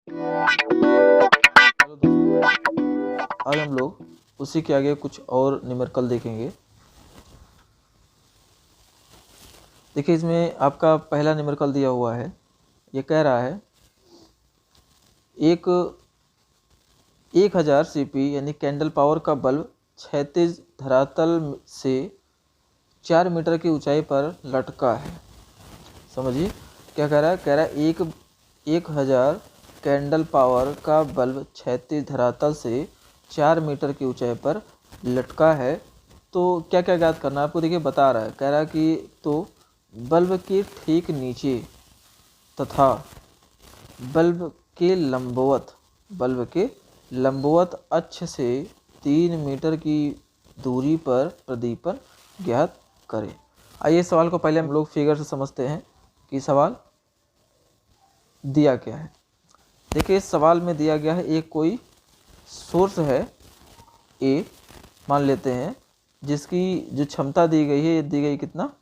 चलो दोस्तों, आज हम लोग उसी के आगे कुछ और न्यूमेरिकल देखेंगे। देखिए, इसमें आपका पहला न्यूमेरिकल दिया हुआ है। ये कह रहा है एक 1000 सीपी यानी कैंडल पावर का बल्ब क्षैतिज धरातल से 4 मीटर की ऊंचाई पर लटका है। समझिए क्या कह रहा है। कह रहा है 1000 कैंडल पावर का बल्ब क्षैतिज धरातल से 4 मीटर की ऊंचाई पर लटका है। तो क्या क्या ज्ञात करना है आपको। देखिए बता रहा है, कह रहा है कि तो बल्ब के ठीक नीचे तथा बल्ब के लंबवत अक्ष से 3 मीटर की दूरी पर प्रदीपन ज्ञात करें। आइए सवाल को पहले हम लोग फिगर से समझते हैं कि सवाल दिया क्या है। देखिए इस सवाल में दिया गया है एक कोई सोर्स है ए, मान लेते हैं, जिसकी जो क्षमता दी गई है, ये दी गई कितना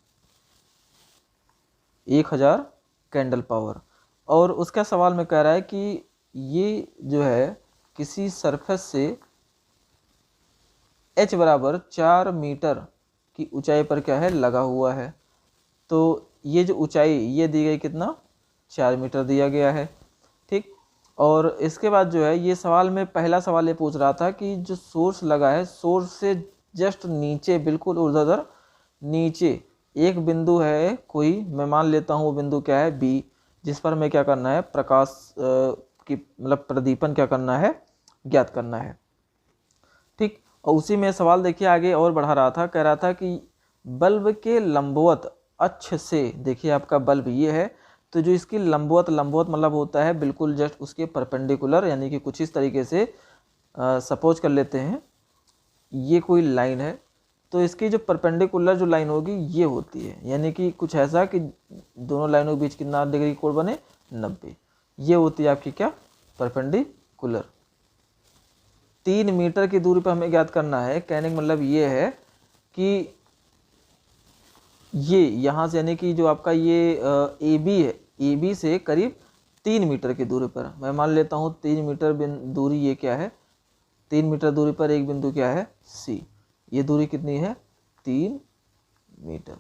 1000 कैंडल पावर। और उसका सवाल में कह रहा है कि ये जो है किसी सरफेस से h बराबर 4 मीटर की ऊंचाई पर क्या है लगा हुआ है। तो ये जो ऊंचाई ये दी गई कितना 4 मीटर दिया गया है। ठीक। और इसके बाद जो है ये सवाल में पहला सवाल ये पूछ रहा था कि जो सोर्स लगा है, सोर्स से जस्ट नीचे, बिल्कुल ऊर्ध्वाधर नीचे एक बिंदु है कोई, मैं मान लेता हूँ वो बिंदु क्या है बी, जिस पर मैं क्या करना है प्रकाश की मतलब प्रदीपन क्या करना है ज्ञात करना है। ठीक। और उसी में सवाल देखिए आगे और बढ़ा रहा था, कह रहा था कि बल्ब के लंबवत अक्ष से, देखिए आपका बल्ब ये है, तो जो इसकी लंबवत मतलब होता है बिल्कुल जस्ट उसके परपेंडिकुलर, यानी कि कुछ इस तरीके से सपोज कर लेते हैं ये कोई लाइन है, तो इसकी जो परपेंडिकुलर जो लाइन होगी ये होती है, यानी कि कुछ ऐसा कि दोनों लाइनों के बीच कितना डिग्री कोण बने 90। ये होती है आपकी क्या परपेंडिकुलर। 3 मीटर की दूरी पर हमें ज्ञात करना है। कहने का मतलब ये है कि ये यहाँ से, यानी कि जो आपका ये ए बी है, ए बी से करीब 3 मीटर की दूरी पर, मैं मान लेता हूँ 3 मीटर दूरी ये क्या है, 3 मीटर दूरी पर एक बिंदु क्या है सी। ये दूरी कितनी है 3 मीटर।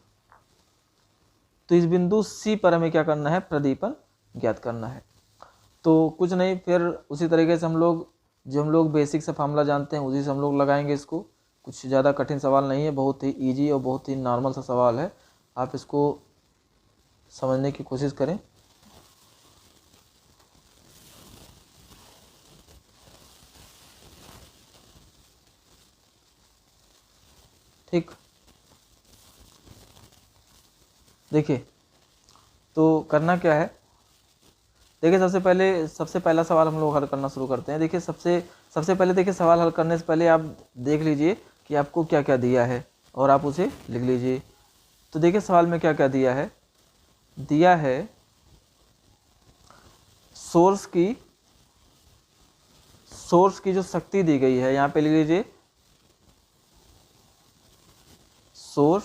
तो इस बिंदु सी पर हमें क्या करना है प्रदीपन ज्ञात करना है। तो कुछ नहीं, फिर उसी तरीके से हम लोग बेसिक से फार्मूला जानते हैं उसी से हम लोग लगाएंगे इसको। कुछ ज़्यादा कठिन सवाल नहीं है, बहुत ही इजी और बहुत ही नॉर्मल सा सवाल है। आप इसको समझने की कोशिश करें। ठीक। देखिए तो करना क्या है। देखिए सबसे पहला सवाल हम लोग हल करना शुरू करते हैं। देखिए सबसे पहले देखिए सवाल हल करने से पहले आप देख लीजिए कि आपको क्या क्या दिया है और आप उसे लिख लीजिए। तो देखिए सवाल में क्या क्या दिया है। दिया है सोर्स की जो शक्ति दी गई है, यहाँ पे लिख लीजिए सोर्स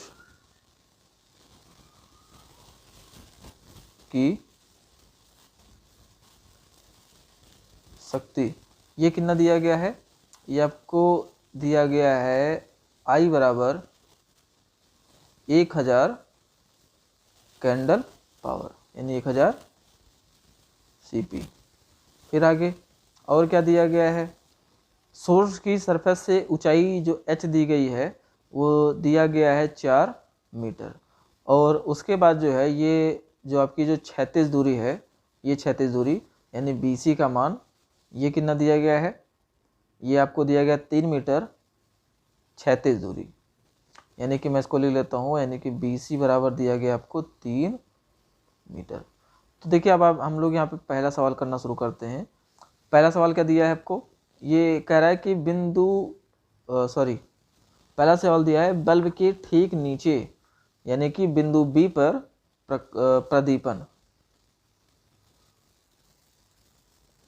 की शक्ति, ये कितना दिया गया है, ये आपको दिया गया है I बराबर 1000 कैंडल पावर, यानी 1000 सीपी। फिर आगे और क्या दिया गया है, सोर्स की सरफेस से ऊंचाई जो h दी गई है वो दिया गया है 4 मीटर। और उसके बाद जो है ये जो आपकी जो क्षैतिज दूरी है, ये क्षैतिज दूरी यानी BC का मान ये कितना दिया गया है, ये आपको दिया गया 3 मीटर क्षैतिज दूरी, यानी कि मैं इसको लिख लेता हूँ, यानी कि BC बराबर दिया गया आपको 3 मीटर। तो देखिए अब हम लोग यहाँ पे पहला सवाल करना शुरू करते हैं। पहला सवाल क्या दिया है आपको, ये कह रहा है कि पहला सवाल दिया है बल्ब के ठीक नीचे, यानी कि बिंदु बी पर प्रदीपन,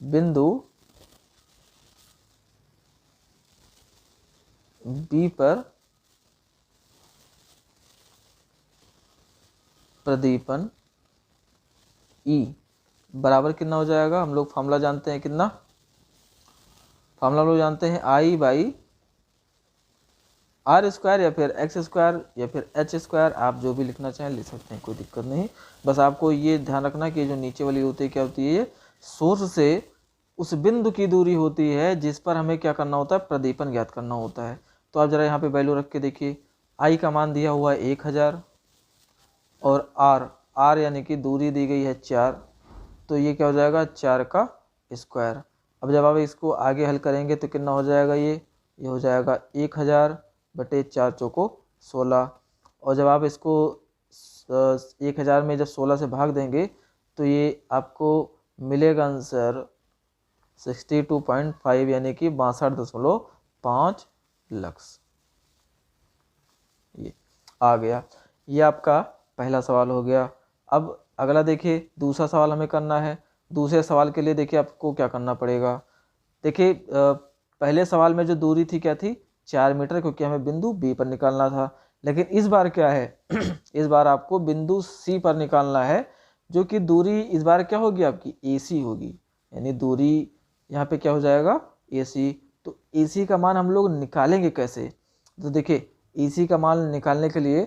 बिंदु बी पर प्रदीपन ई बराबर कितना हो जाएगा, हम लोग फार्मूला जानते हैं कितना, फार्मूला लोग जानते हैं आई बाई आर स्क्वायर या फिर एक्स स्क्वायर या फिर एच स्क्वायर, आप जो भी लिखना चाहें लिख सकते हैं, कोई दिक्कत नहीं। बस आपको ये ध्यान रखना कि जो नीचे वाली होती है क्या होती है, ये सोर्स से उस बिंदु की दूरी होती है जिस पर हमें क्या करना होता है, प्रदीपन ज्ञात करना होता है। तो आप जरा यहाँ पे वैल्यू रख के देखिए, आई का मान दिया हुआ है 1000 और आर यानी कि दूरी दी गई है 4, तो ये क्या हो जाएगा 4 का स्क्वायर। अब जब आप इसको आगे हल करेंगे तो कितना हो जाएगा, ये हो जाएगा 1000 बटे 4 चौको 16, और जब आप इसको 1000 में जब 16 से भाग देंगे तो ये आपको मिलेगा आंसर 62.5 यानी कि 62.5 लक्स। ये आ गया, ये आपका पहला सवाल हो गया। अब अगला देखिए, दूसरा सवाल हमें करना है। दूसरे सवाल के लिए देखिए आपको क्या करना पड़ेगा। देखिए पहले सवाल में जो दूरी थी क्या थी, 4 मीटर, क्योंकि हमें बिंदु बी पर निकालना था। लेकिन इस बार क्या है इस बार आपको बिंदु सी पर निकालना है, जो कि दूरी इस बार क्या होगी आपकी, AC होगी। यानी दूरी यहाँ पे क्या हो जाएगा, AC। तो AC का मान हम लोग निकालेंगे कैसे, तो देखिए AC का मान निकालने के लिए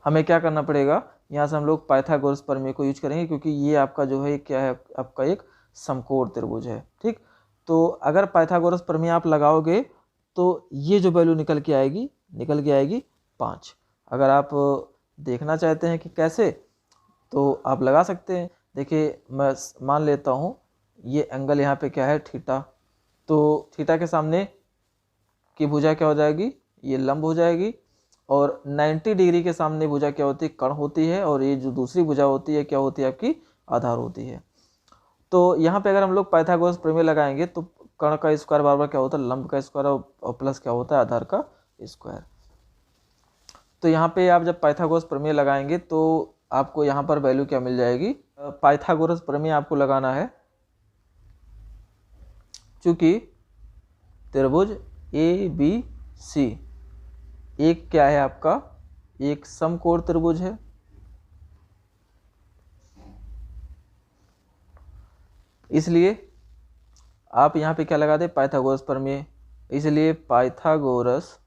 हमें क्या करना पड़ेगा, यहाँ से हम लोग पाइथागोरस प्रमेय को यूज करेंगे, क्योंकि ये आपका जो है क्या है, आपका एक समकोण त्रिभुज है। ठीक, तो अगर पाइथागोरस प्रमेय आप लगाओगे तो ये जो वैल्यू निकल के आएगी 5। अगर आप देखना चाहते हैं कि कैसे, तो आप लगा सकते हैं। देखिए मैं मान लेता हूँ ये एंगल यहाँ पे क्या है, थीटा, तो थीटा के सामने की भुजा क्या हो जाएगी, ये लंब हो जाएगी, और 90 डिग्री के सामने भुजा क्या होती है, कर्ण होती है, और ये जो दूसरी भुजा होती है क्या होती है, आपकी आधार होती है। तो यहाँ पे अगर हम लोग पाइथागोरस प्रमेय लगाएंगे तो कर्ण का स्क्वायर बराबर क्या होता है, लंब का स्क्वायर, और प्लस क्या होता है, आधार का स्क्वायर। तो यहाँ पे आप जब पाइथागोरस प्रमेय लगाएंगे तो आपको यहाँ पर वैल्यू क्या मिल जाएगी, पाइथागोरस प्रमेय आपको लगाना है, चूंकि त्रिभुज ABC एक क्या है आपका, एक समकोण त्रिभुज है, इसलिए आप यहाँ पे क्या लगा दे, पाइथागोरस प्रमेय। इसलिए पाइथागोरस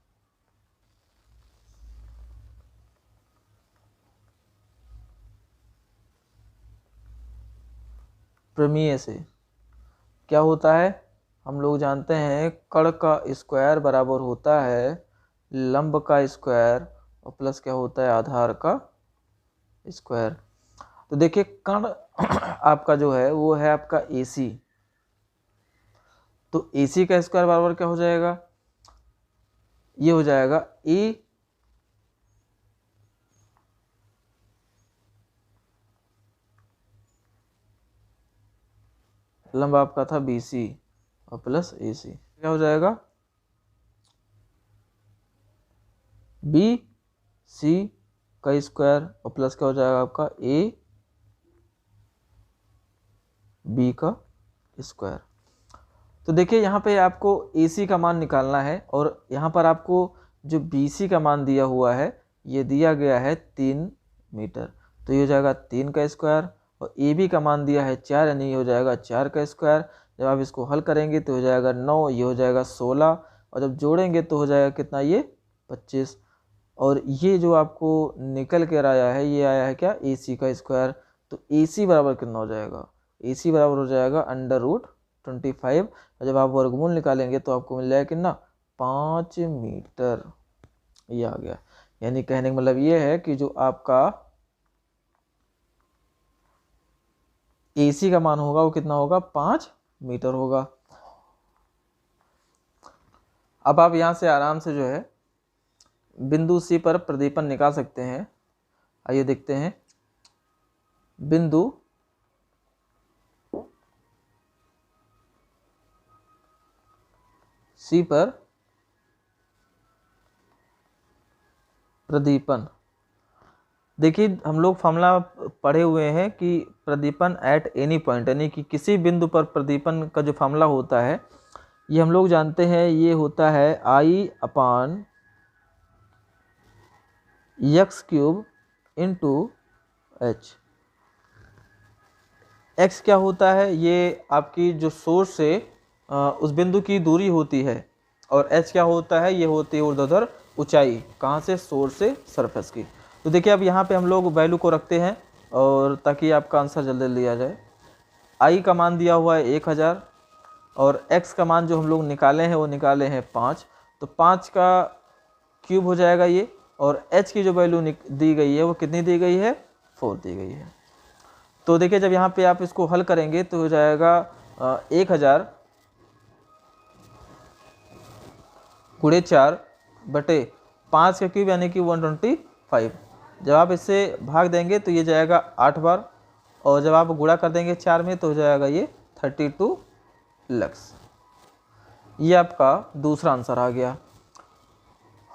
प्रमेय से क्या होता है, हम लोग जानते हैं कर्ण का स्क्वायर बराबर होता है लंब का स्क्वायर, और प्लस क्या होता है, आधार का स्क्वायर। तो देखिए कर्ण आपका जो है वो है आपका AC, तो AC का स्क्वायर बराबर क्या हो जाएगा, ये हो जाएगा A लंब आपका था BC और प्लस AC, क्या हो जाएगा BC का स्क्वायर और प्लस क्या हो जाएगा आपका AB का स्क्वायर। तो देखिए यहाँ पे आपको AC का मान निकालना है, और यहाँ पर आपको जो BC का मान दिया हुआ है ये दिया गया है 3 मीटर, तो ये हो जाएगा 3 का स्क्वायर, और AB का मान दिया है 4, यानी ये हो जाएगा 4 का स्क्वायर। जब आप इसको हल करेंगे तो हो जाएगा 9, ये हो जाएगा 16, और जब जोड़ेंगे तो हो जाएगा कितना, ये 25। और ये जो आपको निकल कर आया है ये आया है क्या, AC का स्क्वायर। तो AC बराबर कितना हो जाएगा, AC बराबर हो जाएगा √25, और जब आप वर्गमूल निकालेंगे तो आपको मिल जाएगा कितना, 5 मीटर। ये आ गया, यानी कहने का मतलब ये है कि जो आपका AC का मान होगा वो कितना होगा, 5 मीटर होगा। अब आप यहाँ से आराम से जो है बिंदु C पर प्रदीपन निकाल सकते हैं। आइए देखते हैं, बिंदु C पर प्रदीपन। देखिए हम लोग फॉर्मूला पढ़े हुए हैं कि प्रदीपन एट एनी पॉइंट, यानी कि किसी बिंदु पर प्रदीपन का जो फॉर्मूला होता है ये हम लोग जानते हैं, ये होता है I/(x³ × H। एक्स क्या होता है, ये आपकी जो सोर्स से उस बिंदु की दूरी होती है, और एच क्या होता है, ये होती है ऊर्ध्वाधर ऊंचाई, कहाँ से, सोर्स से सरफेस की। तो देखिए अब यहाँ पे हम लोग वैल्यू को रखते हैं और ताकि आपका आंसर जल्दी लिया जाए। आई का मान दिया हुआ है 1000 और एक्स का मान जो हम लोग निकाले हैं वो निकाले हैं 5, तो 5 का क्यूब हो जाएगा ये, और एच की जो वैल्यू दी गई है वो कितनी दी गई है, 4 दी गई है। तो देखिए जब यहाँ पे आप इसको हल करेंगे तो हो जाएगा 1000 गुणे 4 बटे 5 का क्यूब यानी कि 125। जब आप इससे भाग देंगे तो ये जाएगा 8 बार, और जब आप गुणा कर देंगे 4 में तो हो जाएगा ये 32 लक्स। ये आपका दूसरा आंसर आ गया।